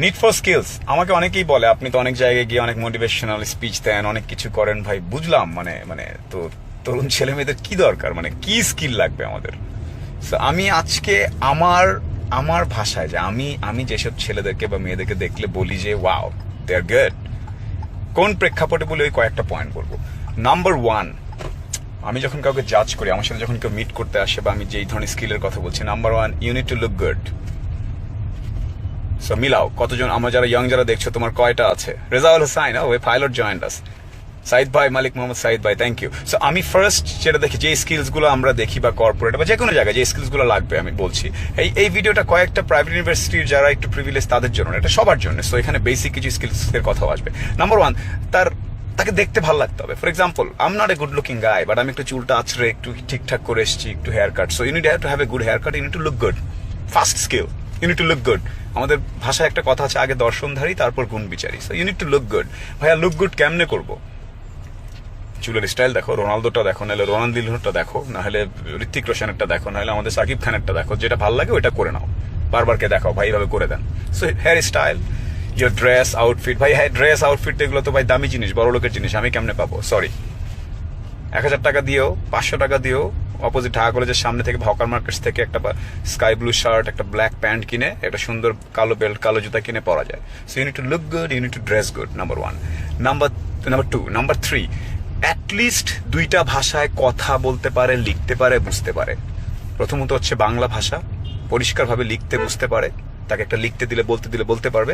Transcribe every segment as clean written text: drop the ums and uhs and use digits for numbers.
Need for skills আমাকে অনেকেই বলে আপনি তো অনেক জায়গায় গিয়ে অনেক মোটিভেশনাল স্পিচ দেন, অনেক কিছু করেন। ভাই বুঝলাম, মানে মানে তো তরুণ ছেলে মেয়েদের কি দরকার, মানে কি স্কিল লাগবে আমাদের? So, আমি আজকে আমার আমার ভাষায় যে আমি আমি যেসব ছেলেদেরকে বা মেয়েদেরকে দেখলে বলি যে ওয়াও দে আর গুড, কোন প্রেক্ষাপটে বলে ওই কয়েকটা পয়েন্ট বলবো। নাম্বার ওয়ান, আমি যখন কাউকে জাজ করি, আমার সাথে যখন কেউ মিট করতে আসে বা আমি যেই ধরনের স্কিলের কথা বলছি, number one, you need to look good. So মিলাও কতজন, আমরা যারা ইয়ং যারা দেখছো তোমার কয়টা আছে? রেজাউল হোসাইন, ওই পাইলট জয়েন্ট আস, সাইদ ভাই, মালিক মোহাম্মদ সাইদ ভাই, থ্যাংক ইউ। সো আমি ফার্স্ট যেটা দেখি, যে স্কিলস গুলো আমরা দেখি বা কর্পোরেট বা যে কোনো জায়গায় যে স্কিলস গুলো লাগবে, আমি বলছি এই ভিডিওটা কয়েকটা প্রাইভেট ইউনিভার্সিটির যারা একটু প্রিভিলেজ তাদের জন্য, এটা সবার জন্য। সো এখানে বেসিক কিছু স্কিলস এর কথাও আসবে। নাম্বার ওয়ান, তাকে দেখতে ভালো লাগতে হবে। For example, I am not a good looking guy, but আমি একটু চুলটা আছড়ে একটু ঠিকঠাক করে এসেছি, একটু hair cut. So you need to have a good hair cut, you need to look good. First skill, you need to look good. আমাদের ভাষায় একটা কথা আছে, আগে দর্শনধারী তারপর গুণ বিচারী। So you need to look good. ভাইয়া লুক গুড কেমনে করবো? চুলের স্টাইল দেখো, রোনালদোটা দেখো, নাহলে রোনালদিনোটা দেখো, নাহলে ঋত্বিক রোশনেরটা দেখো, নাহলে আমাদের সাকিব খানেরটা দেখো, যেটা ভালো লাগে ওইটা করে নাও, বারবারকে দেখাও ভাই এইভাবে করে দেন। So hair style, your dress outfit, ভাই হ্যাঁ ড্রেস আউটফিট এগুলো তো ভাই দামি জিনিস, বড় লোকের জিনিস, আমি কেমনে পাবো? সরি, 1000 টাকা দিয়েও 500 টাকা দিয়েও অপোজিট ঢাকা কলেজের সামনে থেকে হকার মার্কেটস থেকে একটা স্কাই ব্লু শার্ট, একটা ব্ল্যাক প্যান্ট কিনে, একটা সুন্দর কালো বেল্ট, কালো জুতা কিনে পরা যায়। So you need to look good, you need to dress good, number one. Number two, number three, at least 2টা ভাষায় কথা বলতে পারে, লিখতে পারে, বুঝতে পারে। প্রথমত হচ্ছে বাংলা ভাষা, পরিষ্কারভাবে লিখতে বুঝতে পারে, তাকে একটা লিখতে দিলে বলতে পারবে।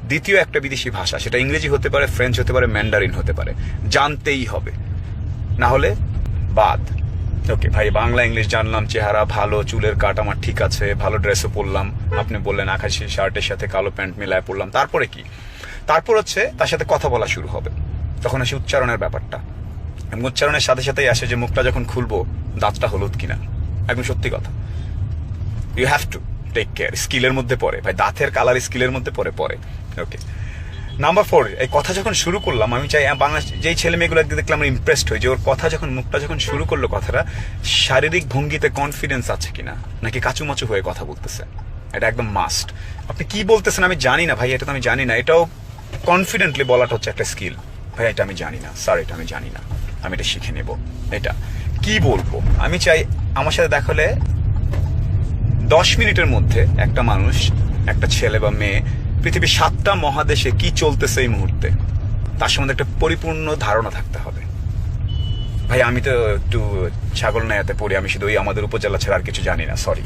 দ্বিতীয় একটা বিদেশি ভাষা, সেটা ইংরেজি হতে পারে, ফ্রেঞ্চ হতে পারে, ম্যান্ডারিন হতে পারে, জানতেই হবে, না হলে বাদ। ওকে ভাই, বাংলা ইংলিশ জানলাম, চেহারা ভালো, চুলের কাট আমার ঠিক আছে, ভালো ড্রেসও পরলাম, আপনি বললেন আকাশি শার্টের সাথে কালো প্যান্ট মিলায় পরলাম, তারপরে কি? তারপর হচ্ছে তার সাথে কথা বলা শুরু হবে। তখন আসে উচ্চারণের ব্যাপারটা, এবং উচ্চারণের সাথে সাথেই আসে যে মুখটা যখন খুলবো দাঁতটা হলুদ কিনা। একদম সত্যি কথা, you have to take care. স্কিলের মধ্যে পড়ে ভাই, দাঁতের কালার স্কিলের মধ্যে পড়ে। ওকে, নাম্বার ফোর, এই কথা যখন শুরু করলাম, আমি চাই বাংলা যেই ছেলে মেয়েগুলো দেখলাম আমরা ইমপ্রেসড হই, যে ওর কথা যখন, মুখটা যখন শুরু করলো কথাটা, শারীরিক ভঙ্গিতে কনফিডেন্স আছে কিনা, নাকি কাচুমাচু হয়ে কথা বলতেছে। এটা একদম মাস্ট। আপনি কি বলতেছেন আমি জানি না ভাই, এটা তো আমি জানি না, এটাও কনফিডেন্টলি বলাটা হচ্ছে একটা স্কিল। ভাই এটা আমি জানি না স্যার, এটা আমি জানি না, আমি এটা শিখে নেব। এটা কি বলবো, আমি চাই আমার সাথে দেখালে 10 মিনিটের মধ্যে একটা মানুষ, একটা ছেলে বা মেয়ে, পৃথিবীর 7টা মহাদেশে কি চলতেছে এই মুহূর্তে তার সম্বন্ধে একটা পরিপূর্ণ ধারণা থাকতে হবে। ভাই আমি তো একটু ছাগল নায়াতে পড়ি, আমি শুধু ওই আমাদের উপজেলা ছাড়া আর কিছু জানি না, সরি।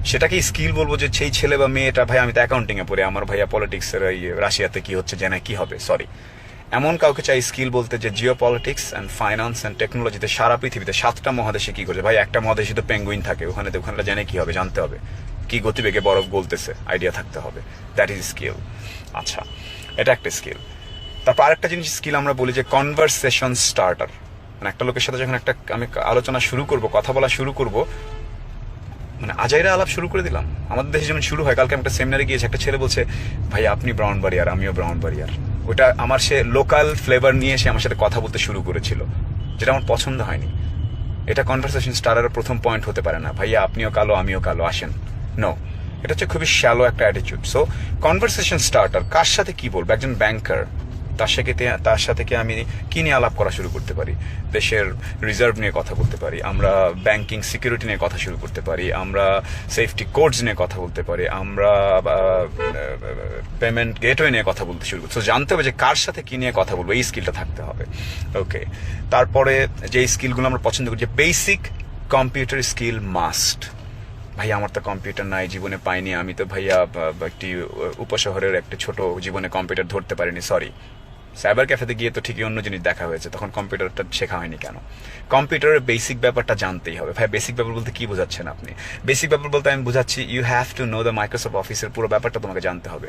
সেটাকে স্কিল বলবো যে সেই ছেলে বা মেয়েটা, ভাই আমি তো অ্যাকাউন্টিং এ পড়ি, আমার ভাইয়া পলিটিক্সের এই রাশিয়াতে কি হচ্ছে জানে কি হবে, সরি। এমন কাউকে চাই স্কিল বলতে যে Jio politics and finance and টেকনোলজিতে সারা পৃথিবীতে 7টা মহাদেশে কি করছে। ভাই একটা মহাদেশে তো পেঙ্গুইন থাকে, ওখানে জানে কি হবে, জানতে হবে কি গতিবেগে বরফ গলতেছে, আইডিয়া থাকতে হবে। That is skill. আচ্ছা, এটা একটা স্কিল। তারপর আরেকটা জিনিস স্কিল আমরা বলি যে কনভারসেশন স্টার্টার, মানে একটা লোকের সাথে যখন আমি আলোচনা শুরু করব, কথা বলা শুরু করব, মানে আজাইরা আলাপ শুরু করে দিলাম। আমাদের দেশে যেমন শুরু হয়, কালকে আমি একটা সেমিনারে গিয়েছি, একটা ছেলে বলছে ভাই আপনি ব্রাউনবাড়িয়ার, আমিও ব্রাউনবাড়িয়ার। ওটা আমার, সে লোকাল ফ্লেভার নিয়ে সে আমার সাথে কথা বলতে শুরু করেছিল, যেটা আমার পছন্দ হয়নি। এটা কনভারসেশন স্টার্টারের প্রথম পয়েন্ট হতে পারে না। ভাইয়া আপনিও কালো, আমিও কালো, আসেন, নো। এটা হচ্ছে খুবই শ্যালো একটা অ্যাটিটিউড। সো কনভারসেশন স্টার্টার, কার সাথে কি বলবো? একজন ব্যাংকার, তার সাথে কি আমি কি নিয়ে আলাপ করা শুরু করতে পারি? দেশের রিজার্ভ নিয়ে কথা বলতে পারি, আমরা ব্যাংকিং সিকিউরিটি নিয়ে কথা শুরু করতে পারি, আমরা সেফটি কোডস নিয়ে কথা বলতে পারি, আমরা পেমেন্ট গেটওয়ে নিয়ে কথা বলতে শুরু করি। তো জানতে হবে যে কার সাথে কি নিয়ে কথা বলবো, এই স্কিলটা থাকতে হবে। ওকে, তারপরে যে স্কিলগুলো আমরা পছন্দ করি, যে বেসিক কম্পিউটার স্কিল মাস্ট। ভাই আমার তো কম্পিউটার নাই, জীবনে পাইনি, আমি তো ভাইয়া একটি উপশহরের একটা ছোট জীবনে কম্পিউটার ধরতে পারিনি, সরি। সাইবার ক্যাফেতে গিয়ে তো ঠিকই অন্য জিনিস দেখা হয়েছে, তখন কম্পিউটারটা শেখা হয়নি কেন? কম্পিউটারের বেসিক ব্যাপারটা জানতেই হবে। ভাই বেসিক ব্যাপার বলতে কি বোঝাচ্ছেন আপনি? বেসিক ব্যাপার বলতে আমি বোঝাচ্ছি you have to know the Microsoft অফিসের পুরো ব্যাপারটা তোমাকে জানতে হবে।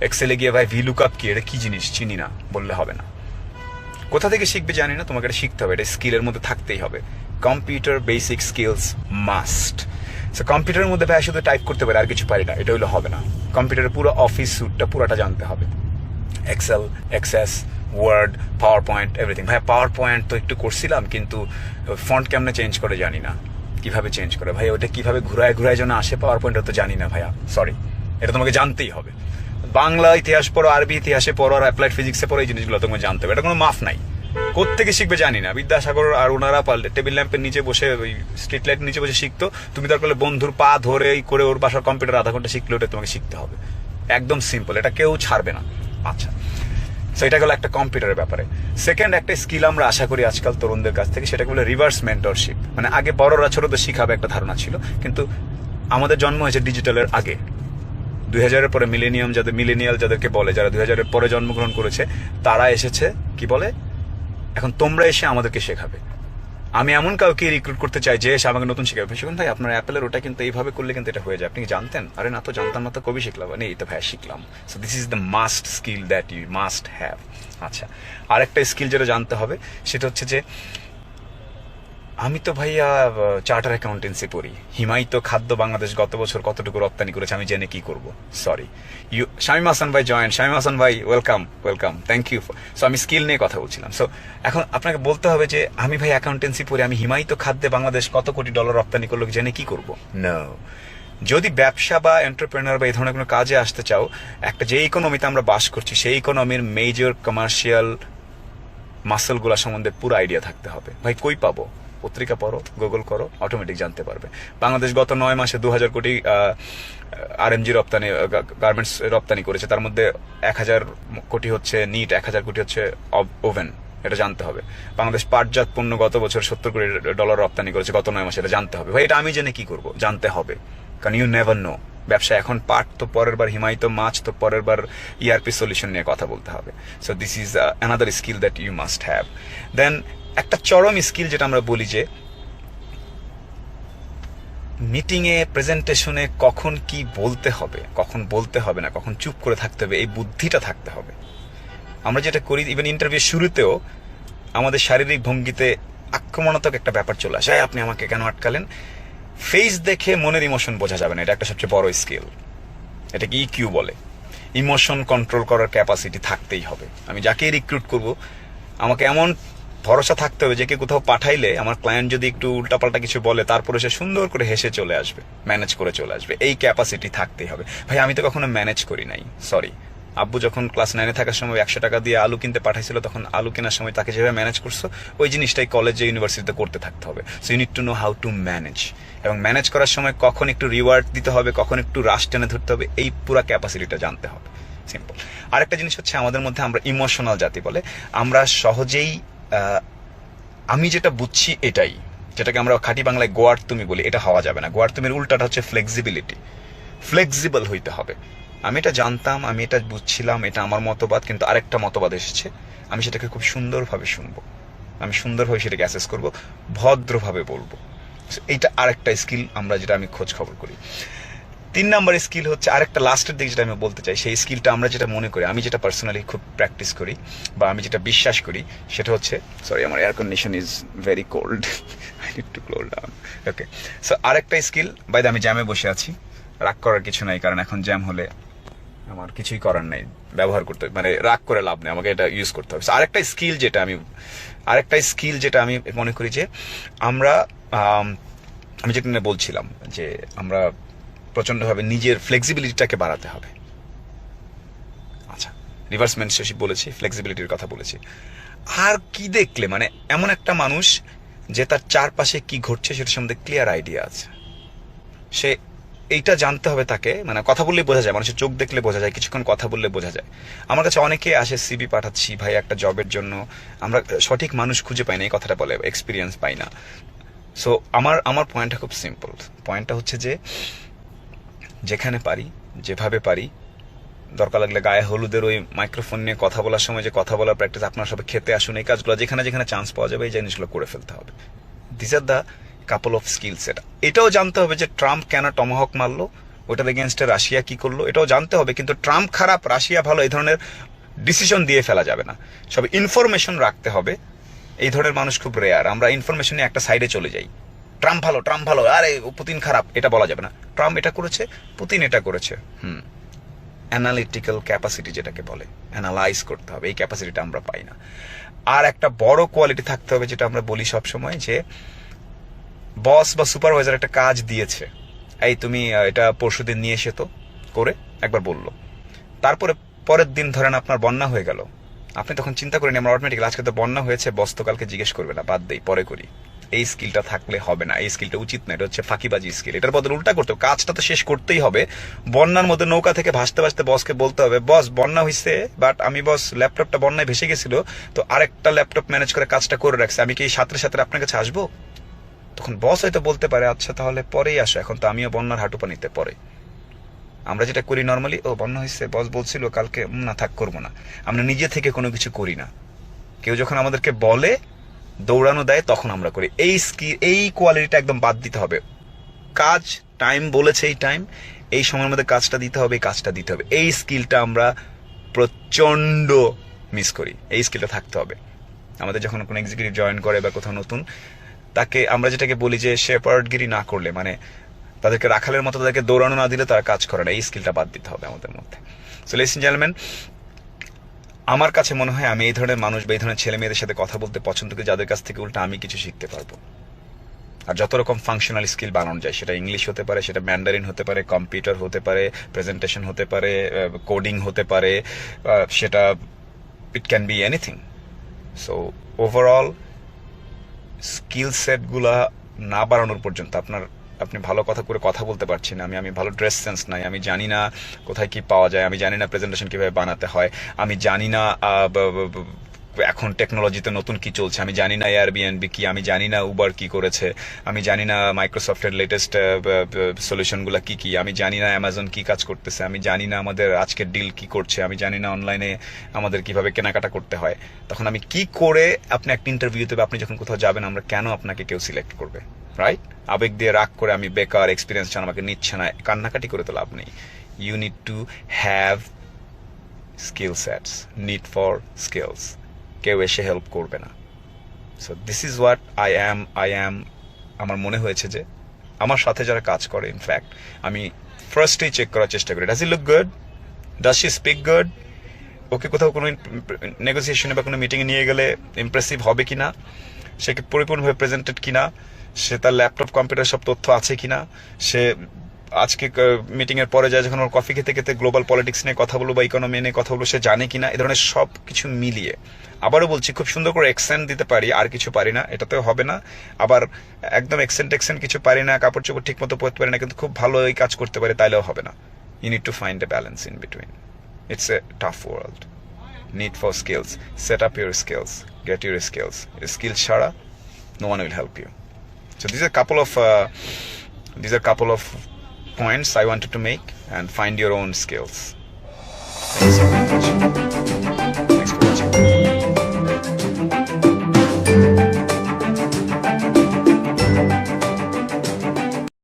এক্সেলে গিয়ে ভাই ভিলুকআপ কি, এটা কি জিনিস চিনি না বললে হবে না। কোথা থেকে শিখবে জানি না, তোমাকে এটা শিখতে হবে, এটা স্কিলের মধ্যে থাকতেই হবে। Computer basic skills must. So কম্পিউটারের মধ্যে ভাই শুধু টাইপ করতে পারি আর কিছু পারি না, এটা হইলে হবে না। কম্পিউটারের পুরো অফিস স্যুটটা পুরোটা জানতে হবে, Excel, Access, Word, PowerPoint, everything. ভাই পাওয়ার পয়েন্ট তো একটু করছিলাম, কিন্তু ফন্ট কেমনে চেঞ্জ করে জানি না, কিভাবে চেঞ্জ করে ভাই, ওটা কিভাবে ঘুরায় যেন আসে পাওয়ার পয়েন্ট তো জানি না ভাইয়া, সরি। এটা তোমাকে জানতেই হবে। বাংলা ইতিহাস পড়ো, আরবি ইতিহাসে পড়ো, আর অ্যাপ্লাইড ফিজিক্সে পড়ো, এই জিনিসগুলো তোমাকে জানতে হবে। এটা কোনো মাফ নাই। কোত্থেকে শিখবে জানি না, বিদ্যাসাগর আর ওনারা পারলে টেবিল ল্যাম্পের নিচে বসে, ওই স্ট্রিট লাইটের নিচে বসে শিখতো, তুমি দরকার হলে বন্ধুর পা ধরে এই করে ওর বাসার কম্পিউটার আধা ঘন্টা শিখলে ওটা তোমাকে শিখতে হবে। একদম সিম্পল, এটা কেউ ছাড়বে না। আচ্ছা, সো এটা গেল একটা কম্পিউটারের ব্যাপারে। সেকেন্ড একটা স্কিল আমরা আশা করি আজকাল তরুণদের কাছ থেকে, সেটাকে বলে রিভার্স মেন্টরশিপ। মানে আগে বড়রা ছোটদের শিখাবে একটা ধারণা ছিল, কিন্তু আমাদের জন্ম হয়েছে ডিজিটালের আগে। 2000-এর পরে মিলেনিয়াল যাদেরকে বলে, যারা 2000-এর পরে জন্মগ্রহণ করেছে, তারা এসেছে কি বলে, এখন তোমরা এসে আমাদেরকে শেখাবে। আমি এমন কাউকে রিক্রুট করতে চাই যে এসে আমাকে নতুন শেখাবে। শিখুন ভাই, আপনার অ্যাপেলের ওটা কিন্তু এইভাবে করলে কিন্তু এটা হয়ে যায়, আপনি কি জানতেন? আরে না তো জানতাম না, তো কবি শিখলাম, মানে এই তো ভাই শিখলাম। So this is the must skill that you must have. আচ্ছা, আরেকটা স্কিল যেটা জানতে হবে সেটা হচ্ছে যে, আমি তো ভাইয়া চার্টার অ্যাকাউন্টেন্সি পড়ি, হিমায়িত খাদ্য বাংলাদেশ গত বছর কতটুকু রপ্তানি করেছে আমি জেনে কি করব? সরি, শামীম হাসান ভাই জয়েন, শামীম হাসান ভাই ওয়েলকাম, থ্যাংক ইউ। সো আমি স্কিল নিয়ে কথা বলছিলাম। সো এখন আপনাকে বলতে হবে যে, আমি ভাই অ্যাকাউন্টেন্সি পড়ি, আমি হিমায়িত খাদ্যে বাংলাদেশ কত কোটি ডলার রপ্তানি করলো জেনে কি করব? নো। যদি ব্যবসা বা এন্টারপ্রেনার বা এই ধরনের কোনো কাজে আসতে চাও, একটা যে ইকোনমিতে আমরা বাস করছি সেই ইকোনমির মেজর কমার্শিয়াল মাসেলগুলা সম্বন্ধে পুরো আইডিয়া থাকতে হবে। ভাই কই পাবো? পত্রিকা পড়ো, গুগল করো, অটোমেটিক জানতে পারবে। বাংলাদেশ গত 9 মাসে 2000 কোটি আরএমজি রপ্তানি, গার্মেন্টস রপ্তানি করেছে, তার মধ্যে 1000 কোটি হচ্ছে নিট, 1000 কোটি হচ্ছে ওভেন, এটা জানতে হবে। বাংলাদেশ পাটজাত পণ্য গত বছর 70 কোটি ডলার রপ্তানি করেছে গত 9 মাসে, এটা জানতে হবে। ভাই এটা আমি জেনে কি করব? জানতে হবে, কারণ ইউ নেভার নো। ব্যবসা এখন পাট, তো পরের বার হিমায়িত মাছ, তো পরের বার ইআরপি সলিউশন নিয়ে কথা বলতে হবে। So this is another skill that you must have. Then একটা চরম স্কিল যেটা আমরা বলি যে, মিটিংয়ে, প্রেজেন্টেশনে কখন কি বলতে হবে, কখন বলতে হবে না, কখন চুপ করে থাকতে হবে, এই বুদ্ধিটা থাকতে হবে। আমরা যেটা করি, ইভেন ইন্টারভিউ শুরুতেও আমাদের শারীরিক ভঙ্গিতে আক্রমণাত্মক একটা ব্যাপার চলে আসে, আপনি আমাকে কেন আটকালেন? ফেস দেখে মনের ইমোশন বোঝা যাবে না, এটা একটা সবচেয়ে বড় স্কিল। এটাকে ইকিউ বলে। ইমোশন কন্ট্রোল করার ক্যাপাসিটি থাকতেই হবে। আমি যাকে রিক্রুট করব, আমাকে এমন ভরসা থাকতে হবে যে কে কোথাও পাঠাইলে আমার ক্লায়েন্ট যদি একটু উল্টাপাল্টা কিছু বলে, তারপরে সে সুন্দর করে হেসে চলে আসবে, ম্যানেজ করে চলে আসবে। এই ক্যাপাসিটি থাকতেই হবে। ভাই আমি তো কখনো ম্যানেজ করি নাই, সরি। আব্বু যখন ক্লাস 9-এ থাকার সময় 100 টাকা দিয়ে আলু কিনতে পাঠাইছিল, তখন আলু কেনার সময় তাকে যেভাবে ম্যানেজ করছো, ওই জিনিসটাই কলেজে, ইউনিভার্সিটিতে করতে থাকতে হবে। So you need to know how to manage. এবং ম্যানেজ করার সময় কখন একটু রিওয়ার্ড দিতে হবে, কখন একটু রাশ টেনে ধরতে হবে, এই পুরো ক্যাপাসিটিটা জানতে হবে। সিম্পল। আরেকটা জিনিস হচ্ছে, আমাদের মধ্যে আমরা ইমোশনাল জাতি বলে, আমরা সহজেই আমি যেটা বুঝছি এটাই, যেটাকে আমরা খাঁটি বাংলায় গোয়ার তুমি বলি, এটা হওয়া যাবে না। গোয়ার তুমির উল্টাটা হচ্ছে ফ্লেক্সিবিলিটি। ফ্লেক্সিবল হইতে হবে। আমি এটা জানতাম, আমি এটা বুঝছিলাম, এটা আমার মতবাদ, কিন্তু আরেকটা মতবাদ এসেছে, আমি সেটাকে খুব সুন্দরভাবে শুনবো, আমি সুন্দরভাবে সেটাকে অ্যাসেস করবো, ভদ্রভাবে বলবো। এইটা আরেকটা স্কিল আমরা, যেটা আমি খোঁজ খবর করি। 3 নম্বর স্কিল হচ্ছে, আরেকটা লাস্টের দিকে যেটা আমি বলতে চাই, সেই স্কিলটা আমরা যেটা মনে করি, আমি যেটা পার্সোনালি খুব প্র্যাকটিস করি বা আমি যেটা বিশ্বাস করি, সেটা হচ্ছে, সরি আমার air condition is very cold, I need to cool down. Okay, so আরেকটা স্কিল, বাইরে আমি জ্যামে বসে আছি, রাগ করার কিছু নাই, কারণ এখন জ্যাম হলে আমার কিছুই করার নাই, ব্যবহার করতে, মানে রাগ করে লাভ নেই, আমাকে এটা ইউজ করতে হবে। আরেকটা স্কিল যেটা আমি মনে করি যে, আমি যেটা নিয়ে বলছিলাম যে, আমরা প্রচন্ডভাবে নিজের ফ্লেক্সিবিলিটিটাকে বাড়াতে হবে। আচ্ছা, রিভার্স মেন্টরশিপ বলেছি, ফ্লেক্সিবিলিটির কথা বলেছি। আর কি দেখলে, মানে এমন একটা মানুষ যে তার চারপাশে কি ঘটছে সেটার সম্বন্ধে ক্লিয়ার আইডিয়া আছে, সে এইটা জানতে হবে তাকে। মানে কথা বললেই বোঝা যায়, মানুষের চোখ দেখলে বোঝা যায়, কিছুক্ষণ কথা বললে বোঝা যায়। আমার কাছে অনেকে আসে, সিবি পাঠাচ্ছি ভাই একটা জবের জন্য, আমরা সঠিক মানুষ খুঁজে পাই না, এই কথাটা বলে, এক্সপিরিয়েন্স পাই না। সো আমার পয়েন্টটা খুব সিম্পল। পয়েন্টটা হচ্ছে যে, যেখানে পারি, যেভাবে পারি, দরকার লাগলে গায়ে হলুদের ওই মাইক্রোফোন নিয়ে কথা বলার সময় যে কথা বলার প্র্যাকটিস, আপনারা সবাই খেতে আসুন, এই কাজগুলো যেখানে যেখানে চান্স পাওয়া যাবে এই জিনিসগুলো করে ফেলতে হবে। This are the couple of skills. এটাও জানতে হবে যে ট্রাম্প কেন টমহক মারলো, ওটার এগেনস্টে রাশিয়া কি করলো, এটাও জানতে হবে। কিন্তু ট্রাম্প খারাপ, রাশিয়া ভালো, এই ধরনের ডিসিশন দিয়ে ফেলা যাবে না। সব ইনফরমেশন রাখতে হবে। এই ধরনের মানুষ খুব রেয়ার। আমরা ইনফরমেশন নিয়ে একটা সাইডে চলে যাই, ট্রাম্প ভালো, আরে পুতিন খারাপ, এটা বলা যাবে না। ট্রাম্প এটা করেছে, পুতিন এটা করেছে। অ্যানালিটিক্যাল ক্যাপাসিটি যেটাকে বলে, অ্যানালাইজ করতে হবে, এই ক্যাপাসিটিটা আমরা পাই না। আর একটা বড় কোয়ালিটি থাকতে হবে, যেটা আমরা বলি সবসময়, যে বস বা সুপারভাইজার একটা কাজ দিয়েছে, এই তুমি এটা পরশুদিন নিয়ে এসে তো করে একবার বললো, তারপরে পরের দিন ধরেন আপনার বন্যা হয়ে গেল, আপনি তখন চিন্তা করেন আমরা অটোমেটিক্যালি আজকে তো বন্যা হয়েছে, বস তো কালকে জিজ্ঞেস করবে না, বাদ দেই পরে করি। এই স্কিলটা থাকলে হবে না, এই স্কিলটা উচিত না, এটা হচ্ছে ফাঁকিবাজি স্কিল। এটার বদলে উল্টা করতে হবে, কাজটা তো শেষ করতেই হবে। বন্যার মধ্যে নৌকা থেকে ভাসতে ভাসতে বসকে বলতে হবে, বস বন্যা হয়েছে, বাট আমি বস ল্যাপটপটা বন্যায় ভেসে গেছিল, তো আরেকটা ল্যাপটপ ম্যানেজ করে কাজটা করে রাখছি, আমি কি এই সাথে সাথে আপনার কাছে আসবো? তখন বস হয়তো বলতে পারে আচ্ছা তাহলে পরেই আসো, এখন তো আমিও বন্যার হাঁটু পানিতে পরে। আমরা যেটা করি নর্মালি, ও বন্যা হয়েছে, বস বলছিল কালকে, না থাক করবো না। আমরা নিজে থেকে কোনো কিছু করি না, কেউ যখন আমাদেরকে বলে দৌড়ানো দেয় তখন আমরা করি। এই স্কিল, এই কোয়ালিটিটা একদম বাদ দিতে হবে। কাজ টাইম বলেছে, এই টাইম, এই সময়ের মধ্যে কাজটা দিতে হবে, এই কাজটা দিতে হবে, এই স্কিলটা আমরা প্রচন্ড মিস করি। এই স্কিলটা থাকতে হবে আমাদের। যখন কোনো এক্সিকিউটিভ জয়েন করে বা কোথাও নতুন, তাকে আমরা যেটাকে বলি যে শেপার্ডগিরি না করলে, মানে তাদেরকে রাখালের মতো তাদেরকে দৌড়ানো না দিলে তারা কাজ করে না। এই স্কিলটা বাদ দিতে হবে আমাদের মধ্যে। সো লেডিস এন্ড জেন্টলম্যান, আমার কাছে মনে হয় আমি এই ধরনের মানুষ বা এই ধরনের ছেলে মেয়েদের সাথে কথা বলতে পছন্দ করি, যাদের কাছ থেকে উল্টা আমি কিছু শিখতে পারবো। আর যত রকম ফাংশনাল স্কিল বানানো যায়, সেটা ইংলিশ হতে পারে, সেটা ম্যান্ডারিন হতে পারে, কম্পিউটার হতে পারে, প্রেজেন্টেশন হতে পারে, কোডিং হতে পারে, সেটা it can be anything. So overall skill সেটগুলা না বাড়ানোর পর্যন্ত আপনি ভালো কথা করে কথা বলতে পারছেন, আমি ভালো ড্রেস সেন্স নাই, আমি জানি না কোথায় কি পাওয়া যায়, আমি জানি না প্রেজেন্টেশন কিভাবে বানাতে হয়, আমি জানি না এখন টেকনোলজিতে নতুন কি চলছে, আমি জানি না এয়ারবিএনবি কি, আমি জানি না উবার কি করেছে, আমি জানি না মাইক্রোসফটের লেটেস্ট সলিউশনগুলো কি কি, আমি জানি না অ্যামাজন কি কাজ করতেছে, আমি জানি না আমাদের আজকের ডিল কি করছে, আমি জানি না অনলাইনে আমাদের কিভাবে কেনাকাটা করতে হয়, তখন আমি কি করে আপনি একটা ইন্টারভিউতে বা আপনি যখন কোথাও যাবেন, আমরা কেন আপনাকে কেউ সিলেক্ট করবে? রাইট? আবেগ দিয়ে রাগ করে আমি বেকার, এক্সপিরিয়েন্স ছাড়া আমাকে নিচ্ছে না, কান্নাকাটি করে তো লাভ নেই। You need to have skill sets, need for skills. কেউ এসে হেল্প করবে না। So this is what I am. আমার মনে হয়েছে যে আমার সাথে যারা কাজ করে, ইনফ্যাক্ট আমি ফার্স্টেই চেক করার চেষ্টা করি, does he look good, does she speak good, okay কোথাও কোনো নেগোসিয়েশনে বা কোনো মিটিংয়ে নিয়ে গেলে ইমপ্রেসিভ হবে কিনা, সে কি পরিপূর্ণভাবে প্রেজেন্টেড কিনা, সে তার ল্যাপটপ কম্পিউটার সব তথ্য আছে কিনা, সে আজকে মিটিং এর পরে যায় যখন ওর কফি খেতে খেতে গ্লোবাল পলিটিক্স নিয়ে কথা বলবো বা ইকোনমি নিয়ে কথা বলবো, সে জানে কিনা, এ ধরনের সব কিছু মিলিয়ে। আবারও বলছি, খুব সুন্দর করে এক্সেন্ট দিতে পারি, আর কিছু পারি না, এটাতেও হবে না। আবার একদম এক্সেন্ট কিছু পারি না, কাপড় চোপড় ঠিক মতো পরতে পারি না, কিন্তু খুব ভালো এই কাজ করতে পারি, তাইলেও হবে না। You need to find a balance in between. It's a tough world. Need for skills, set up your skills, get your skills. Skills ছাড়া no one will help you. So these are couple of points I wanted to make, and find your own skills. Thank you so much.